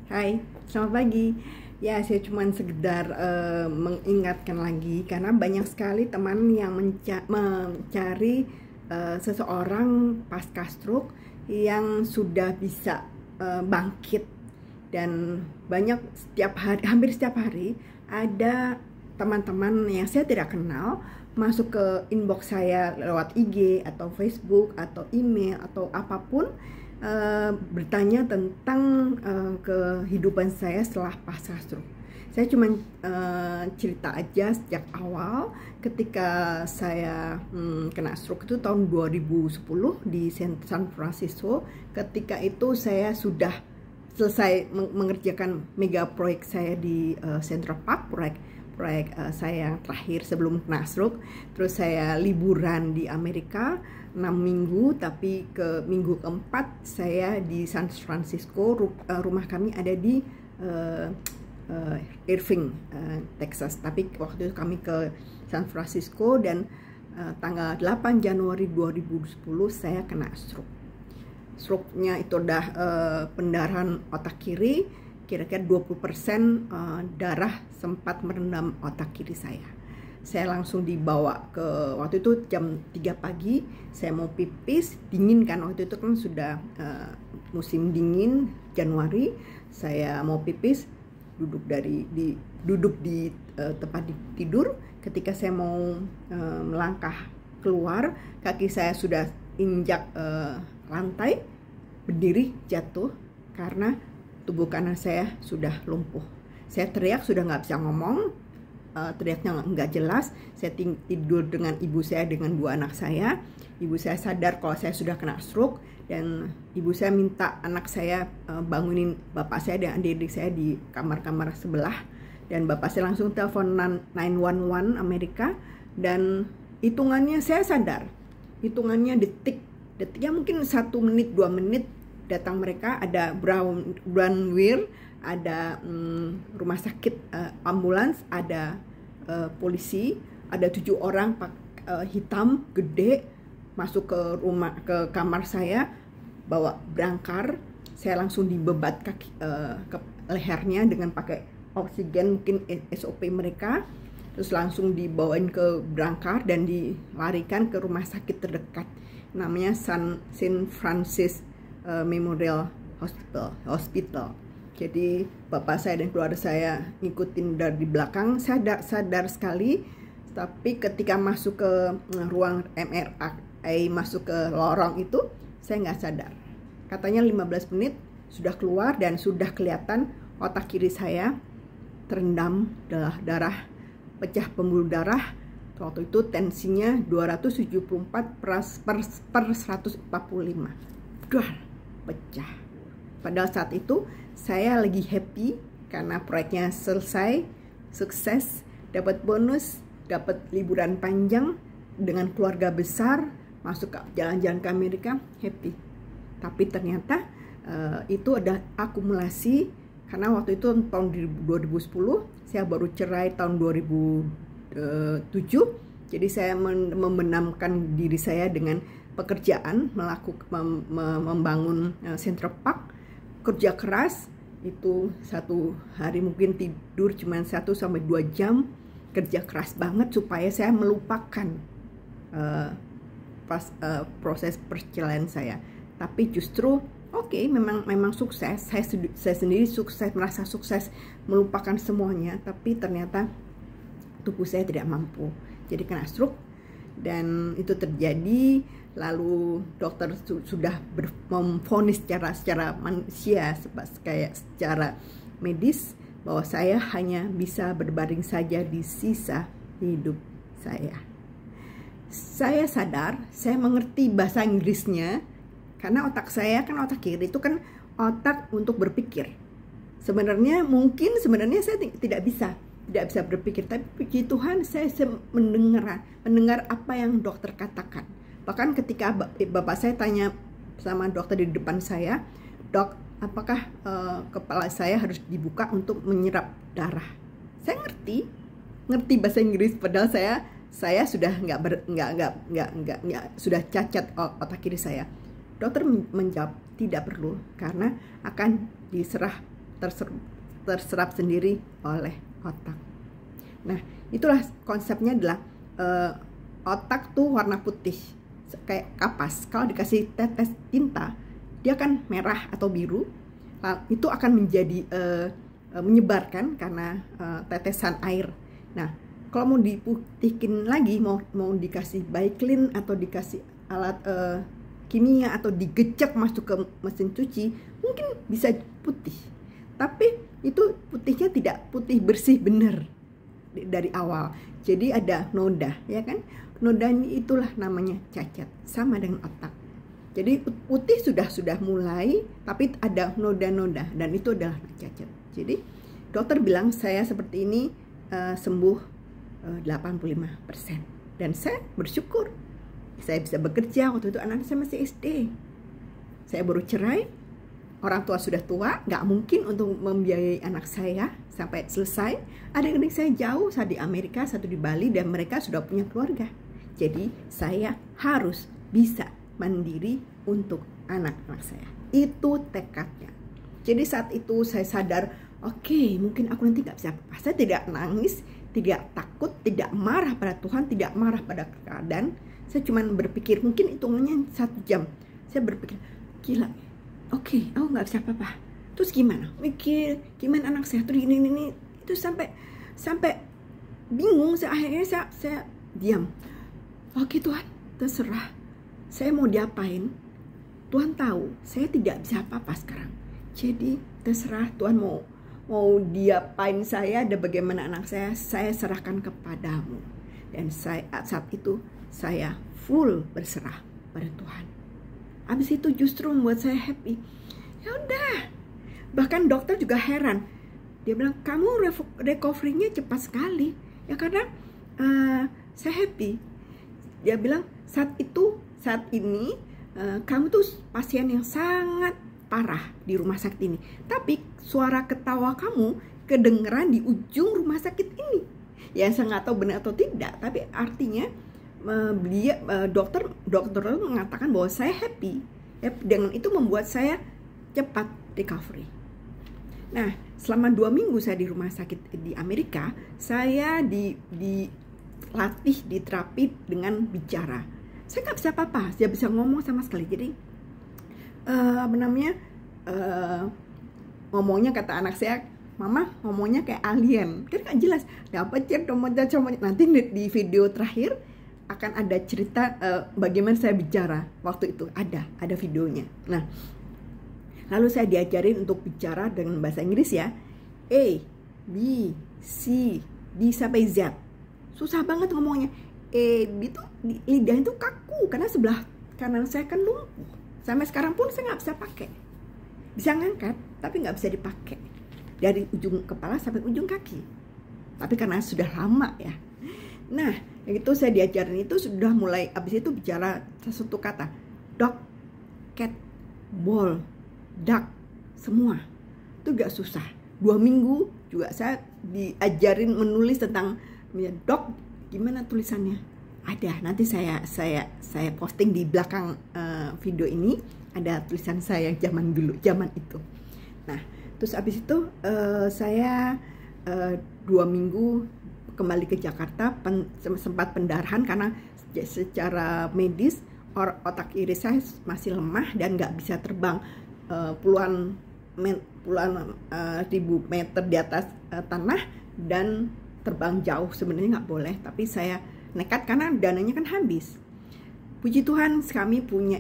Hai, selamat pagi. Ya, saya cuma sekedar mengingatkan lagi karena banyak sekali teman yang mencari seseorang pasca stroke yang sudah bisa bangkit, dan banyak hampir setiap hari ada teman-teman yang saya tidak kenal masuk ke inbox saya lewat IG atau Facebook atau email atau apapun, bertanya tentang kehidupan saya setelah pasca stroke. Saya cuma cerita aja sejak awal ketika saya kena stroke itu tahun 2010 di San Francisco. Ketika itu saya sudah selesai mengerjakan mega proyek saya di Central Park, proyek saya yang terakhir sebelum kena stroke. Terus saya liburan di Amerika 6 minggu, tapi ke minggu keempat saya di San Francisco. Rumah kami ada di Irving, Texas. Tapi waktu itu kami ke San Francisco dan tanggal 8 Januari 2010 saya kena stroke. Stroke-nya itu udah pendarahan otak kiri, kira-kira 20% darah sempat merendam otak kiri saya. Saya langsung dibawa ke, waktu itu jam 3 pagi, saya mau pipis, dingin kan, waktu itu kan sudah musim dingin, Januari. Saya mau pipis, duduk di tempat tidur. Ketika saya mau melangkah keluar, kaki saya sudah injak lantai, berdiri jatuh karena tubuh kanan saya sudah lumpuh. Saya teriak, sudah nggak bisa ngomong, teriaknya nggak jelas. Saya tidur dengan ibu saya dengan 2 anak saya. Ibu saya sadar kalau saya sudah kena stroke, dan ibu saya minta anak saya bangunin bapak saya dan adik-adik saya di kamar-kamar sebelah. Dan bapak saya langsung telepon 911 Amerika, dan hitungannya saya sadar, hitungannya detiknya mungkin 1 menit 2 menit datang mereka. Ada Brownweir, ada rumah sakit, ambulans, ada polisi, ada 7 orang hitam gede masuk ke kamar saya, bawa brangkar. Saya langsung dibebat kaki ke lehernya dengan pakai oksigen, mungkin SOP mereka. Terus langsung dibawain ke brangkar dan dilarikan ke rumah sakit terdekat, namanya Saint Francis Memorial Hospital. Jadi bapak saya dan keluarga saya ngikutin dari belakang. Saya sadar sekali, tapi ketika masuk ke ruang MRI, masuk ke lorong itu, saya nggak sadar. Katanya 15 menit sudah keluar dan sudah kelihatan otak kiri saya terendam darah, pecah pembuluh darah. Waktu itu tensinya 274 per 145. Duh, pecah. Padahal saat itu saya lagi happy karena proyeknya selesai, sukses, dapat bonus, dapat liburan panjang dengan keluarga besar, masuk ke jalan-jalan ke Amerika, happy. Tapi ternyata itu ada akumulasi, karena waktu itu tahun 2010 saya baru cerai tahun 2007. Jadi saya membenamkan diri saya dengan pekerjaan, membangun Central Park, kerja keras. Itu 1 hari mungkin tidur cuma 1-2 jam, kerja keras banget supaya saya melupakan proses perceraian saya. Tapi justru memang sukses. Saya sendiri sukses, merasa sukses melupakan semuanya, tapi ternyata tubuh saya tidak mampu. Jadi kena stroke, dan itu terjadi. Lalu dokter sudah memvonis secara manusia, kayak secara medis, bahwa saya hanya bisa berbaring saja di sisa hidup saya. Saya sadar, saya mengerti bahasa Inggrisnya, karena otak saya kan, otak kiri itu kan otak untuk berpikir. Sebenarnya saya tidak bisa berpikir, tapi puji Tuhan saya mendengar apa yang dokter katakan. Bahkan ketika bapak saya tanya sama dokter di depan saya, "Dok, apakah kepala saya harus dibuka untuk menyerap darah?" Saya ngerti bahasa Inggris, padahal saya sudah sudah cacat otak kiri saya. Dokter menjawab tidak perlu, karena akan terserap sendiri oleh otak. Nah, itulah konsepnya adalah otak tuh warna putih kayak kapas. Kalau dikasih tetes tinta, dia kan merah atau biru. Itu akan menjadi menyebarkan karena tetesan air. Nah, kalau mau diputihkan lagi, mau dikasih Baiklin atau dikasih alat kimia atau digecek masuk ke mesin cuci, mungkin bisa putih. Tapi itu putihnya tidak putih bersih benar dari awal. Jadi ada noda, ya kan? Noda ini itulah namanya cacat, sama dengan otak. Jadi putih sudah mulai, tapi ada noda-noda dan itu adalah cacat. Jadi dokter bilang saya seperti ini sembuh 85%. Dan saya bersyukur saya bisa bekerja. Waktu itu anak saya masih SD. Saya baru cerai. Orang tua sudah tua, nggak mungkin untuk membiayai anak saya sampai selesai. Adik-adik saya jauh, satu di Amerika, satu di Bali, dan mereka sudah punya keluarga. Jadi saya harus bisa mandiri untuk anak-anak saya. Itu tekadnya. Jadi saat itu saya sadar, oke, mungkin aku nanti nggak bisa apa-apa. Saya tidak nangis, tidak takut, tidak marah pada Tuhan, tidak marah pada keadaan. Saya cuma berpikir, mungkin hitungannya 1 jam. Saya berpikir, gila, oke, aku nggak bisa apa-apa. Terus gimana? Mikir, gimana anak saya tuh ini. Itu sampai bingung. Akhirnya saya diam. Oke Tuhan, terserah. Saya mau diapain? Tuhan tahu, saya tidak bisa apa-apa sekarang. Jadi terserah Tuhan mau diapain saya, ada bagaimana anak saya serahkan kepadamu. Dan saat itu saya full berserah pada Tuhan. Habis itu justru membuat saya happy. Ya udah. Bahkan dokter juga heran. Dia bilang, kamu recovery-nya cepat sekali. Ya karena saya happy. Dia bilang, saat ini kamu tuh pasien yang sangat parah di rumah sakit ini. Tapi suara ketawa kamu kedengeran di ujung rumah sakit ini. Ya saya nggak tahu benar atau tidak. Tapi artinya dokter mengatakan bahwa saya happy. Ya, dengan itu membuat saya cepat recovery. Nah, selama 2 minggu saya di rumah sakit di Amerika, saya dilatih, diterapi dengan bicara. Saya nggak bisa apa-apa, saya bisa ngomong sama sekali. Jadi ngomongnya kata anak saya, Mama ngomongnya kayak alien, kan nggak jelas. Nanti di video terakhir akan ada cerita bagaimana saya bicara waktu itu, ada videonya. Nah, lalu saya diajarin untuk bicara dengan bahasa Inggris ya, A, B, C, D sampai Z. Susah banget ngomongnya. B itu lidahnya itu kaku karena sebelah kanan saya kan lumpuh. Sampai sekarang pun saya nggak bisa pakai. Bisa ngangkat tapi nggak bisa dipakai dari ujung kepala sampai ujung kaki. Tapi karena sudah lama ya. Nah, itu saya diajarin itu sudah mulai, abis itu bicara satu kata, dog, cat, ball, duck, semua. Itu gak susah. 2 minggu juga saya diajarin menulis tentang dog, gimana tulisannya. Ada, nanti saya posting di belakang video ini, ada tulisan saya zaman itu. Nah, terus abis itu saya 2 minggu kembali ke Jakarta, sempat pendarahan karena secara medis otak kiri saya masih lemah dan nggak bisa terbang puluhan ribu meter di atas tanah dan terbang jauh. Sebenarnya nggak boleh, tapi saya nekat karena dananya kan habis. Puji Tuhan kami punya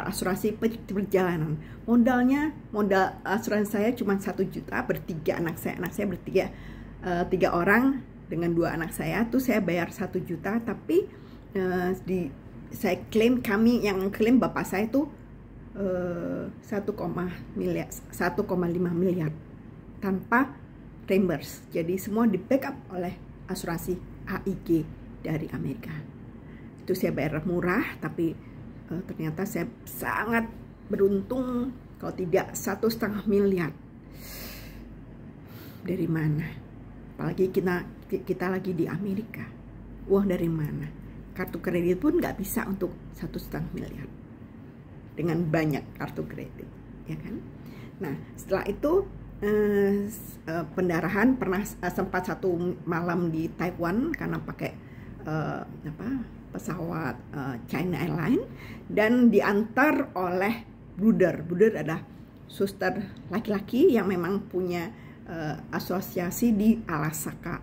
asuransi perjalanan. Modal asuransi saya cuma 1 juta bertiga, anak saya bertiga. 3 orang dengan 2 anak saya tuh saya bayar 1 juta, tapi saya klaim, yang klaim bapak saya tuh 1,5 miliar tanpa reimburse. Jadi semua di backup oleh asuransi AIG dari Amerika. Itu saya bayar murah, tapi ternyata saya sangat beruntung. Kalau tidak 1,5 miliar dari mana? Apalagi kita lagi di Amerika, uang dari mana? Kartu kredit pun nggak bisa untuk 1,5 miliar dengan banyak kartu kredit, ya kan? Nah, setelah itu pendarahan pernah sempat satu malam di Taiwan karena pakai pesawat China Airlines, dan diantar oleh Bruder. Bruder adalah suster laki-laki yang memang punya asosiasi di Alaska.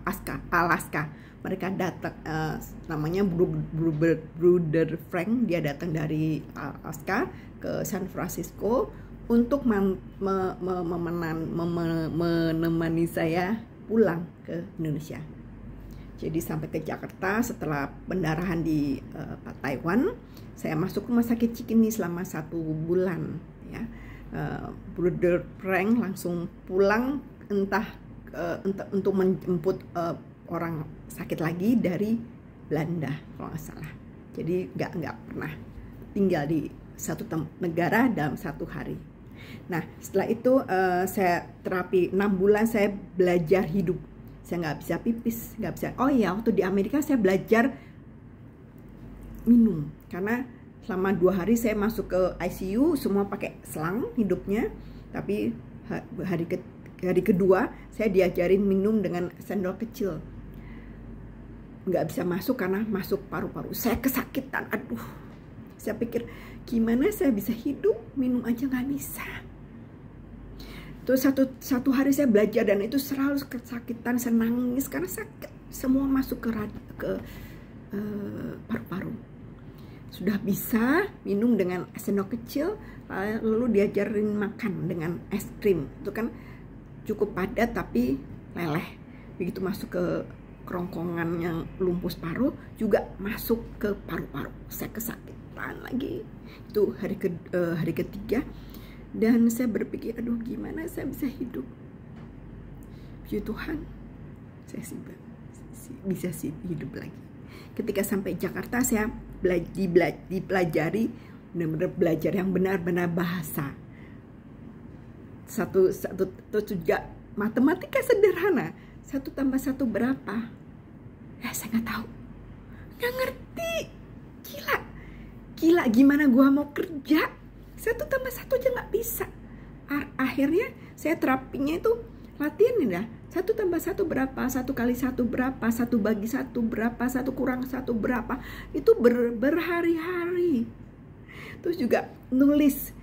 Mereka datang, namanya Bruder Frank. Dia datang dari Alaska ke San Francisco untuk menemani saya pulang ke Indonesia. Jadi sampai ke Jakarta setelah pendarahan di Taiwan, saya masuk rumah sakit Cikini selama 1 bulan. Ya, Bruder Frank langsung pulang entah untuk menjemput orang sakit lagi dari Belanda kalau nggak salah. Jadi nggak pernah tinggal di satu negara dalam 1 hari. Nah, setelah itu saya terapi 6 bulan, saya belajar hidup. Saya nggak bisa pipis, nggak bisa. Oh ya, waktu di Amerika saya belajar minum karena selama 2 hari saya masuk ke ICU, semua pakai selang hidupnya. Tapi hari kedua saya diajarin minum dengan sendok kecil. Nggak bisa masuk karena masuk paru-paru. Saya kesakitan, aduh. Saya pikir gimana saya bisa hidup, minum aja nggak bisa. Terus satu hari saya belajar dan itu selalu kesakitan, saya nangis karena sakit. Semua masuk ke paru-paru. Sudah bisa minum dengan sendok kecil, lalu diajarin makan dengan es krim. Itu kan cukup padat tapi leleh. Begitu masuk ke kerongkongan yang lumpus paru juga masuk ke paru-paru. Saya kesakitan lagi. Itu hari ketiga. Dan saya berpikir, aduh gimana saya bisa hidup. Puji Tuhan, saya bisa hidup lagi. Ketika sampai Jakarta, saya dipelajari, benar-benar belajar yang benar-benar bahasa. Satu juga matematika sederhana. 1 tambah 1 berapa? Saya nggak tahu. Nggak ngerti. Gila gimana gua mau kerja? 1 tambah 1 aja nggak bisa. Akhirnya saya terapinya itu latihan ya. 1 tambah 1 berapa? 1 kali 1 berapa? 1 bagi 1 berapa? 1 kurang 1 berapa? Itu berhari-hari. Terus juga nulis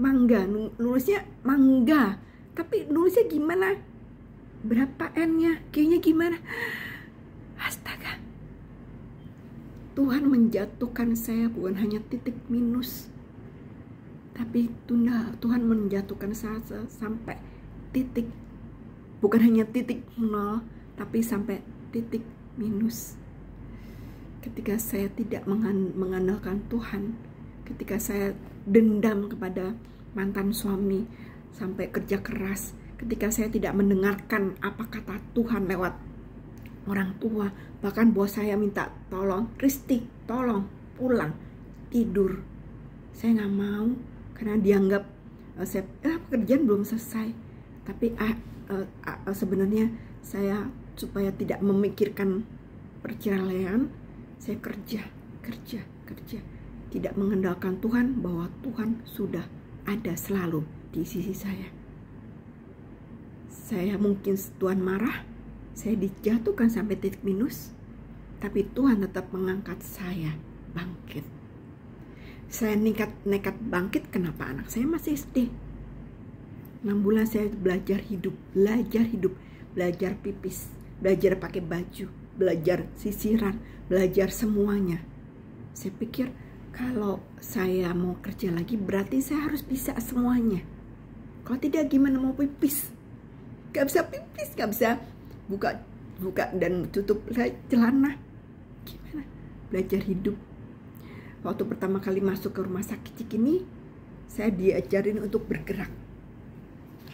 mangga. Nulisnya mangga. Tapi nulisnya gimana? Berapa N-nya? Kayaknya gimana? Astaga. Tuhan menjatuhkan saya bukan hanya titik minus, tapi Tuhan menjatuhkan saya sampai titik, bukan hanya titik 0, tapi sampai titik minus. Ketika saya tidak mengandalkan Tuhan, ketika saya dendam kepada mantan suami, sampai kerja keras, ketika saya tidak mendengarkan apa kata Tuhan lewat orang tua, bahkan bos saya minta tolong, Kristi tolong pulang tidur, saya nggak mau. Karena dianggap pekerjaan belum selesai. Tapi sebenarnya saya supaya tidak memikirkan perceraian, saya kerja. Tidak mengandalkan Tuhan, bahwa Tuhan sudah ada selalu di sisi saya. Saya mungkin Tuhan marah, saya dijatuhkan sampai titik minus, tapi Tuhan tetap mengangkat saya bangkit. Saya nekat bangkit. Kenapa? Anak saya masih SD. 6 bulan saya belajar hidup, belajar pipis, belajar pakai baju, belajar sisiran, belajar semuanya. Saya pikir kalau saya mau kerja lagi berarti saya harus bisa semuanya. Kalau tidak gimana mau pipis? Gak bisa pipis, gak bisa buka dan tutup celana. Gimana? Belajar hidup. Waktu pertama kali masuk ke rumah sakit Cikini, saya diajarin untuk bergerak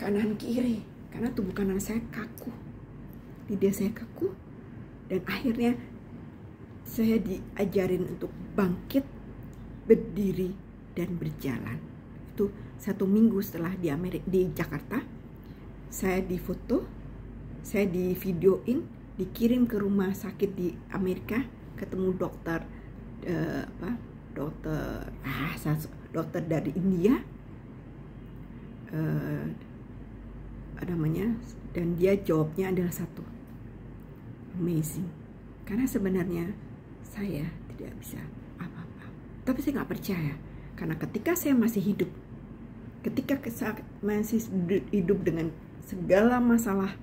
kanan kiri karena tubuh kanan saya kaku, lidah saya kaku, dan akhirnya saya diajarin untuk bangkit, berdiri, dan berjalan. Itu 1 minggu setelah di Jakarta, saya difoto, saya di videoin, dikirim ke rumah sakit di Amerika, ketemu dokter dokter dari India, dan dia jawabnya adalah satu, amazing. Karena sebenarnya saya tidak bisa apa-apa, tapi saya nggak percaya, karena ketika saya masih hidup, ketika saya masih hidup dengan segala masalah,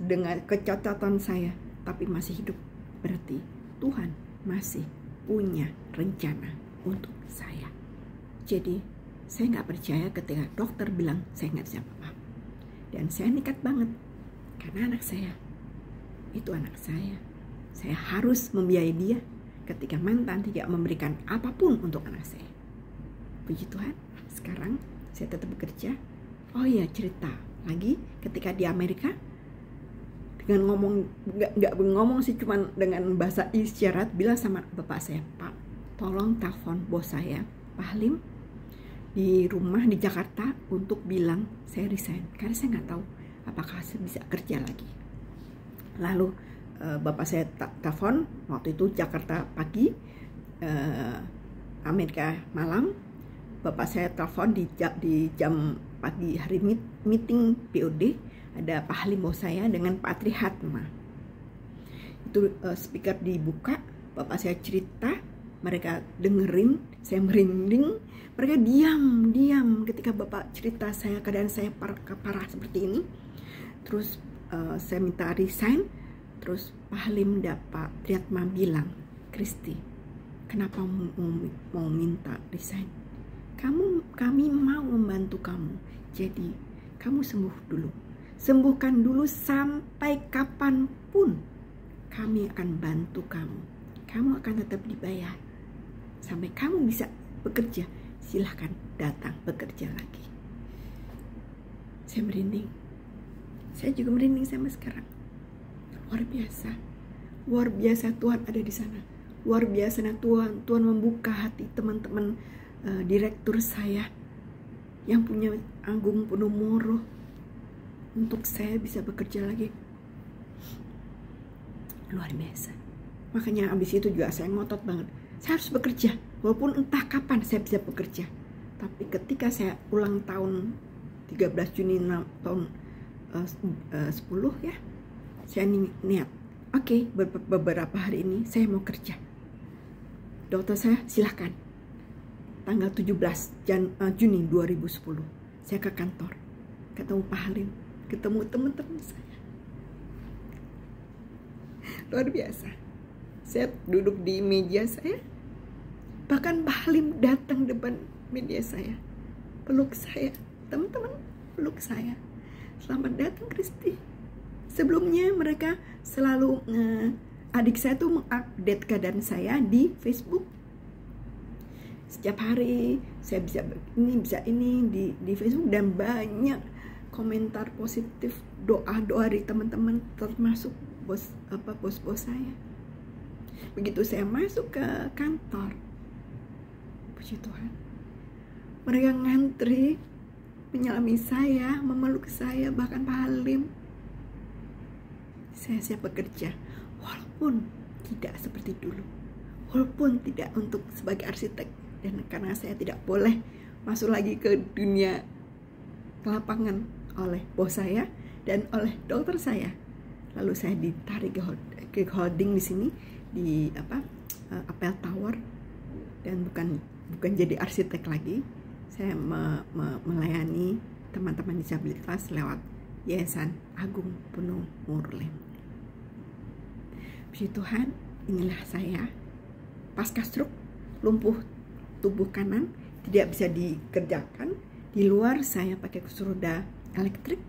dengan kecacatan saya, tapi masih hidup, berarti Tuhan masih punya rencana untuk saya. Jadi saya nggak percaya ketika dokter bilang saya nggak bisa apa-apa. Dan saya nekat banget, karena anak saya itu anak saya. Saya harus membiayai dia ketika mantan tidak memberikan apapun untuk anak saya. Puji Tuhan, sekarang saya tetap bekerja. Oh iya, cerita lagi ketika di Amerika, dengan nggak ngomong sih, cuman dengan bahasa isyarat bilang sama bapak saya, Pak, tolong telepon bos saya, Pak Halim, di rumah di Jakarta untuk bilang saya resign, karena saya nggak tahu apakah saya bisa kerja lagi. Lalu bapak saya telepon, waktu itu Jakarta pagi, Amerika malam. Bapak saya telepon di jam pagi hari meeting POD, ada Pak Halim bos saya dengan Pak Trihatma. Itu speaker dibuka, bapak saya cerita, mereka dengerin, saya merinding. Mereka diam ketika bapak cerita saya keadaan saya parah seperti ini. Terus saya minta resign. Terus Pak Halim dan Pak Triatma bilang, Kristi, kenapa mau minta resign? Kami mau membantu kamu. Jadi kamu sembuh dulu. Sembuhkan dulu, sampai kapanpun kami akan bantu kamu. Kamu akan tetap dibayar. Sampai kamu bisa bekerja, silahkan datang bekerja lagi. Saya merinding. Saya juga merinding sampai sekarang. Luar biasa Tuhan ada di sana. Luar biasa Tuhan membuka hati teman-teman direktur saya yang punya Agung Podomoro untuk saya bisa bekerja lagi. Luar biasa. Makanya abis itu juga saya ngotot banget. Saya harus bekerja, walaupun entah kapan saya bisa bekerja. Tapi ketika saya ulang tahun 13 Juni tahun 10 ya, saya niat, oke, beberapa hari ini saya mau kerja. Dokter saya, silahkan. Tanggal 17 Juni 2010, saya ke kantor, ketemu Pak Halim, ketemu teman-teman saya. Luar biasa. Saya duduk di meja saya, bahkan Pak Halim datang depan meja saya, peluk saya, teman-teman peluk saya. Selamat datang Kristi. Sebelumnya mereka selalu adik saya tuh mengupdate keadaan saya di Facebook. Setiap hari saya bisa ini di Facebook, dan banyak komentar positif, doa dari teman-teman, termasuk bos saya. Begitu saya masuk ke kantor, puji Tuhan, mereka ngantri menyalami saya, memeluk saya, bahkan Pak Halim. Saya siap bekerja, walaupun tidak seperti dulu, walaupun tidak untuk sebagai arsitek, dan karena saya tidak boleh masuk lagi ke dunia lapangan oleh bos saya dan oleh dokter saya. Lalu saya ditarik ke holding di sini di Apple Tower, dan bukan jadi arsitek lagi. Saya melayani teman-teman disabilitas lewat Yayasan Agung Podomoro. Puji Tuhan, inilah saya pasca stroke, lumpuh tubuh kanan, tidak bisa dikerjakan. Di luar saya pakai kursi roda elektrik.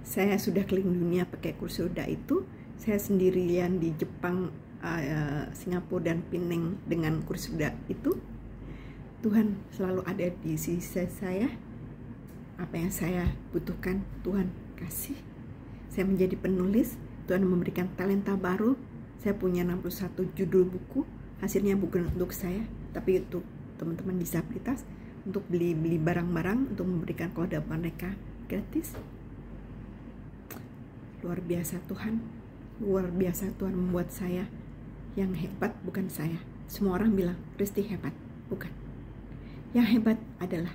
Saya sudah keliling dunia pakai kursi roda itu. Saya sendirian di Jepang, Singapura, dan Penang dengan kursi roda itu. Tuhan selalu ada di sisi saya. Apa yang saya butuhkan, Tuhan kasih. Saya menjadi penulis, Tuhan memberikan talenta baru. Saya punya 61 judul buku, hasilnya bukan untuk saya, tapi untuk teman-teman disabilitas, untuk beli barang-barang, untuk memberikan kepada mereka gratis. Luar biasa Tuhan, luar biasa Tuhan membuat saya. Yang hebat bukan saya. Semua orang bilang, Kristi hebat, bukan. Yang hebat adalah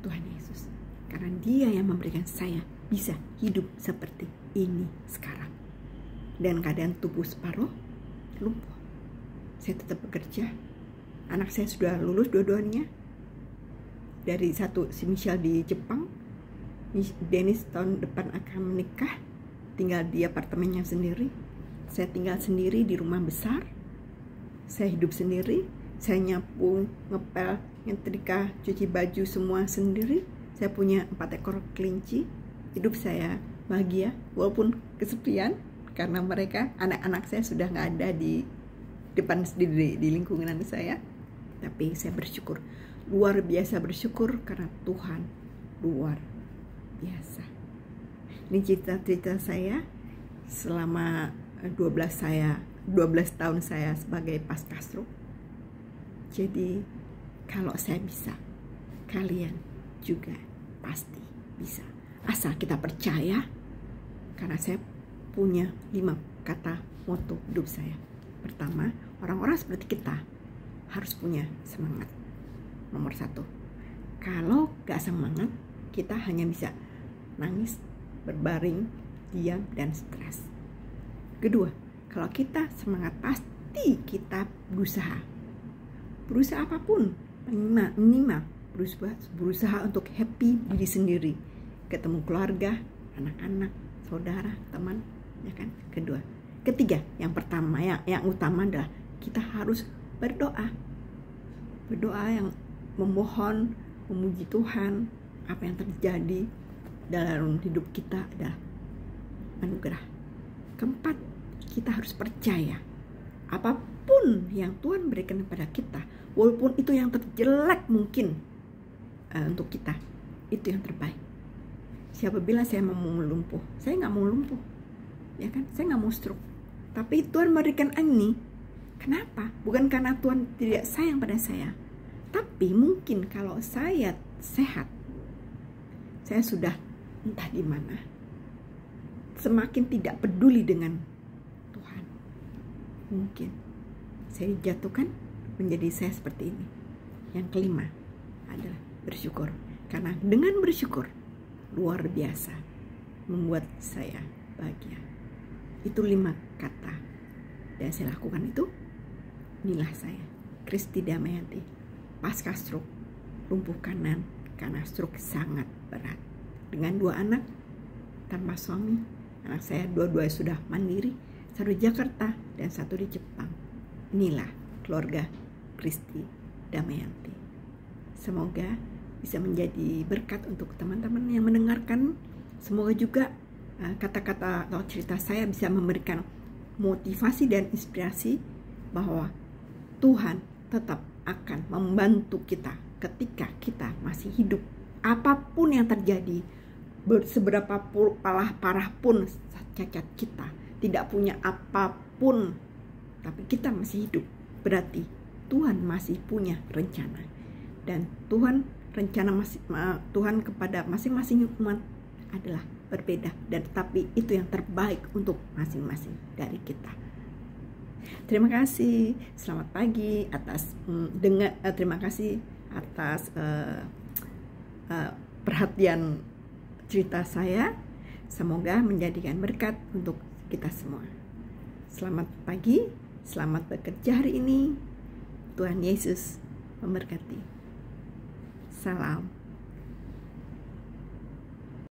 Tuhan Yesus. Karena Dia yang memberikan saya bisa hidup seperti ini sekarang. Dan keadaan tubuh separuh lumpuh, saya tetap bekerja. Anak saya sudah lulus dua-duanya. Dari satu, si Michelle di Jepang, Dennis tahun depan akan menikah, tinggal di apartemennya sendiri. Saya tinggal sendiri di rumah besar. Saya hidup sendiri. Saya nyapu, ngepel, nyetrika, cuci baju semua sendiri. Saya punya 4 ekor kelinci. Hidup saya bahagia walaupun kesepian, karena mereka, anak-anak saya sudah nggak ada di depan sendiri, di lingkungan saya. Tapi saya bersyukur, luar biasa bersyukur, karena Tuhan luar biasa. Ini cerita-cerita saya selama 12 tahun saya sebagai pascastroke. Jadi kalau saya bisa, kalian juga pasti bisa. Asal kita percaya, karena saya punya 5 kata moto hidup saya. Pertama, orang-orang seperti kita harus punya semangat. Nomor 1, kalau gak semangat, kita hanya bisa nangis, berbaring, diam, dan stres. Kedua, kalau kita semangat, pasti kita berusaha apapun, minimal berusaha untuk happy diri sendiri, ketemu keluarga, anak-anak, saudara, teman, ya kan? Kedua. Ketiga, yang pertama, yang utama adalah kita harus berdoa yang memohon, memuji Tuhan. Apa yang terjadi dalam hidup kita adalah anugerah. Keempat, kita harus percaya apapun yang Tuhan berikan kepada kita, walaupun itu yang terjelek mungkin untuk kita, itu yang terbaik. Siapa bilang saya mau lumpuh? Saya nggak mau lumpuh, ya kan? Saya nggak mau stroke. Tapi Tuhan memberikan ini. Kenapa? Bukan karena Tuhan tidak sayang pada saya, tapi mungkin kalau saya sehat, saya sudah entah di mana, semakin tidak peduli dengan Tuhan. Mungkin saya dijatuhkan menjadi saya seperti ini. Yang kelima adalah bersyukur, karena dengan bersyukur luar biasa membuat saya bahagia. Itu 5 kata, dan saya lakukan itu. Inilah saya, Kristi Damayanti, pasca stroke, lumpuh kanan karena stroke sangat berat, dengan 2 anak tanpa suami. Anak saya dua-dua sudah mandiri, 1 di Jakarta dan 1 di Jepang. Inilah keluarga Kristi Damayanti. Semoga bisa menjadi berkat untuk teman-teman yang mendengarkan. Semoga juga kata-kata atau cerita saya bisa memberikan motivasi dan inspirasi bahwa Tuhan tetap akan membantu kita ketika kita masih hidup. Apapun yang terjadi, seberapa parah pun cacat kita, tidak punya apapun, tapi kita masih hidup, berarti Tuhan masih punya rencana. Dan Tuhan kepada masing-masing umat adalah berbeda, dan tapi itu yang terbaik untuk masing-masing dari kita. Terima kasih, selamat pagi terima kasih atas perhatian cerita saya. Semoga menjadikan berkat untuk kita semua. Selamat pagi, selamat bekerja hari ini. Tuhan Yesus memberkati. Salam.